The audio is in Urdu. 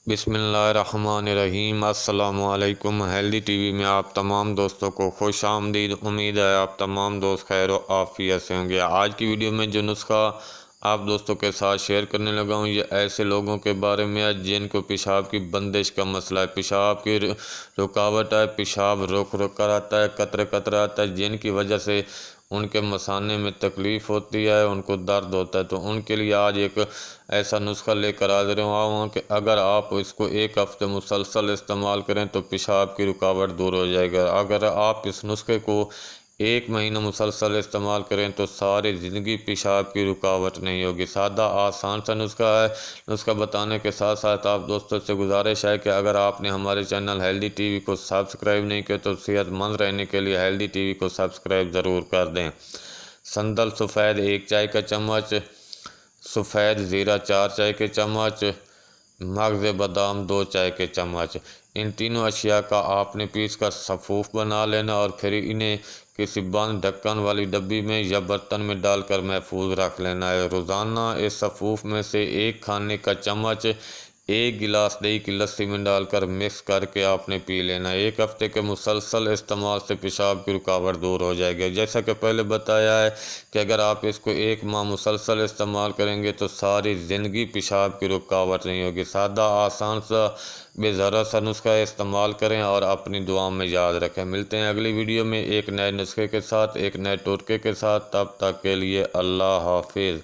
بسم اللہ الرحمن الرحیم۔ السلام علیکم۔ ہیلدی ٹی وی میں آپ تمام دوستوں کو خوش آمدید۔ امید ہے آپ تمام دوست خیر و عافیت سے ہوں گے۔ آج کی ویڈیو میں جو نسخہ آپ دوستوں کے ساتھ شیئر کرنے لگا ہوں، یہ ایسے لوگوں کے بارے میں ہے جن کو پیشاب کی بندش کا مسئلہ ہے، پیشاب کی رکاوٹ ہے، پیشاب رک کر آتا ہے، قطرے قطرے آتا ہے، جن کی وجہ سے ان کے مثانے میں تکلیف ہوتی ہے، ان کو درد ہوتا ہے۔ تو ان کے لیے آج ایک ایسا نسخہ لے کر حاضر ہوں کہ اگر آپ اس کو ایک ہفتے مسلسل استعمال کریں تو پیشاب کی رکاوٹ دور ہو جائے گا۔ اگر آپ اس نسخے کو ایک مہینہ مسلسل استعمال کریں تو ساری زندگی پیشاب کی رکاوٹ نہیں ہوگی۔ سادہ آسان سا نسخہ ہے۔ نسخہ بتانے کے ساتھ ساتھ آپ دوستوں سے گزارش ہے کہ اگر آپ نے ہمارے چینل ہیلدی ٹی وی کو سبسکرائب نہیں کیا تو صحت مند رہنے کے لیے ہیلدی ٹی وی کو سبسکرائب ضرور کر دیں۔ سندل سفید 1 چائے کا چمچ، سفید زیرہ 4 چائے کے چمچ، مغز بادام 2 چائے کے چمچ۔ ان تینوں اشیاء کا آپ نے پیس کر سفوف بنا لینا اور پھر انہیں کسی بند ڈھکن والی ڈبی میں یا برتن میں ڈال کر محفوظ رکھ لینا ہے۔ روزانہ اس سفوف میں سے 1 کھانے کا چمچ 1 گلاس دہی کی لسی میں ڈال کر مکس کر کے آپ نے پی لینا ہے۔ 1 ہفتے کے مسلسل استعمال سے پیشاب کی رکاوٹ دور ہو جائے گی۔ جیسا کہ پہلے بتایا ہے کہ اگر آپ اس کو 1 ماہ مسلسل استعمال کریں گے تو ساری زندگی پیشاب کی رکاوٹ نہیں ہوگی۔ سادہ آسان سا بے ضرر سا نسخہ استعمال کریں اور اپنی دعاؤں میں یاد رکھیں۔ ملتے ہیں اگلی ویڈیو میں ایک نئے نسخے کے ساتھ، ایک نئے ٹوٹکے کے ساتھ۔ تب تک کے لیے اللہ حافظ۔